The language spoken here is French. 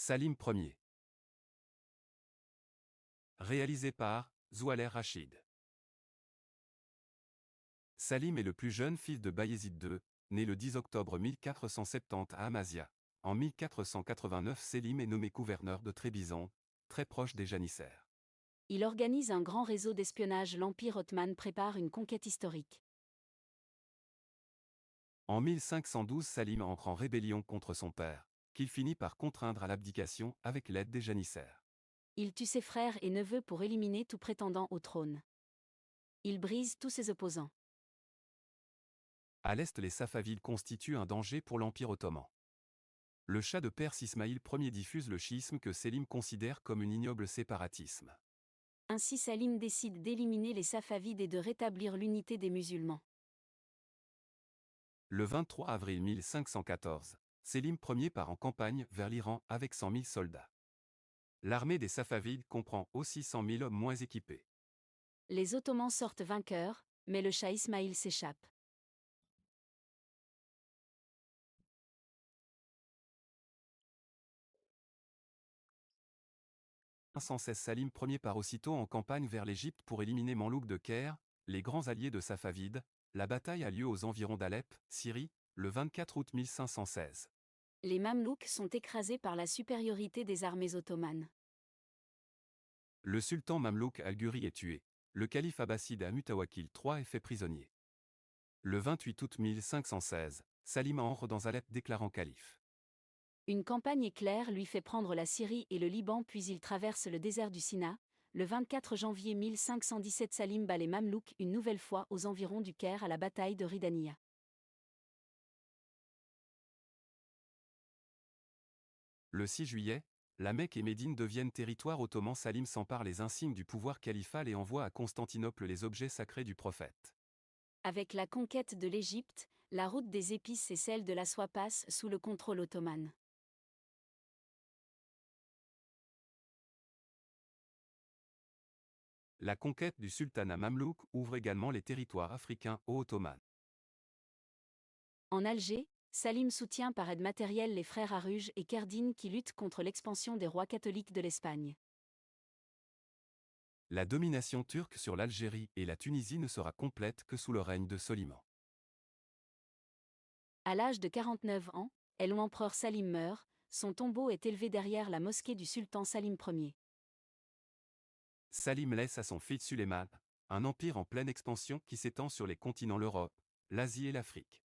Salim Ier. Réalisé par Zoualer Rachid. Salim est le plus jeune fils de Bayezid II, né le 10 octobre 1470 à Amasya. En 1489, Selim est nommé gouverneur de Trébizond, très proche des janissaires. Il organise un grand réseau d'espionnage. L'Empire ottoman prépare une conquête historique. En 1512, Salim entre en rébellion contre son père, qu'il finit par contraindre à l'abdication avec l'aide des janissaires. Il tue ses frères et neveux pour éliminer tout prétendant au trône. Il brise tous ses opposants. À l'est, les Safavides constituent un danger pour l'Empire ottoman. Le Shah de Perse Ismaïl Ier diffuse le chiisme que Selim considère comme un ignoble séparatisme. Ainsi Salim décide d'éliminer les Safavides et de rétablir l'unité des musulmans. Le 23 avril 1514, Selim Ier part en campagne vers l'Iran avec 100 000 soldats. L'armée des Safavides comprend aussi 100 000 hommes moins équipés. Les Ottomans sortent vainqueurs, mais le Shah Ismaïl s'échappe. En 1516, Salim Ier part aussitôt en campagne vers l'Égypte pour éliminer Mamlouk de Caire, les grands alliés de Safavides. La bataille a lieu aux environs d'Alep, Syrie, le 24 août 1516. Les Mamelouks sont écrasés par la supériorité des armées ottomanes. Le sultan Mamlouk Al-Ghuri est tué. Le calife abbasside Al-Mutawakil III est fait prisonnier. Le 28 août 1516, Salim entre dans Alep déclarant calife. Une campagne éclair lui fait prendre la Syrie et le Liban, puis il traverse le désert du Sina. Le 24 janvier 1517, Salim bat les Mamelouks une nouvelle fois aux environs du Caire à la bataille de Ridaniya. Le 6 juillet, la Mecque et Médine deviennent territoire ottoman. Salim s'empare les insignes du pouvoir califal et envoie à Constantinople les objets sacrés du prophète. Avec la conquête de l'Égypte, la route des épices et celle de la soie passent sous le contrôle ottoman. La conquête du sultanat mamelouk ouvre également les territoires africains aux Ottomans. En Alger, Salim soutient par aide matérielle les frères Aruj et Kerdine qui luttent contre l'expansion des rois catholiques de l'Espagne. La domination turque sur l'Algérie et la Tunisie ne sera complète que sous le règne de Soliman. À l'âge de 49 ans, l'empereur Salim meurt, son tombeau est élevé derrière la mosquée du sultan Salim Ier. Salim laisse à son fils Sulayman un empire en pleine expansion qui s'étend sur les continents l'Europe, l'Asie et l'Afrique.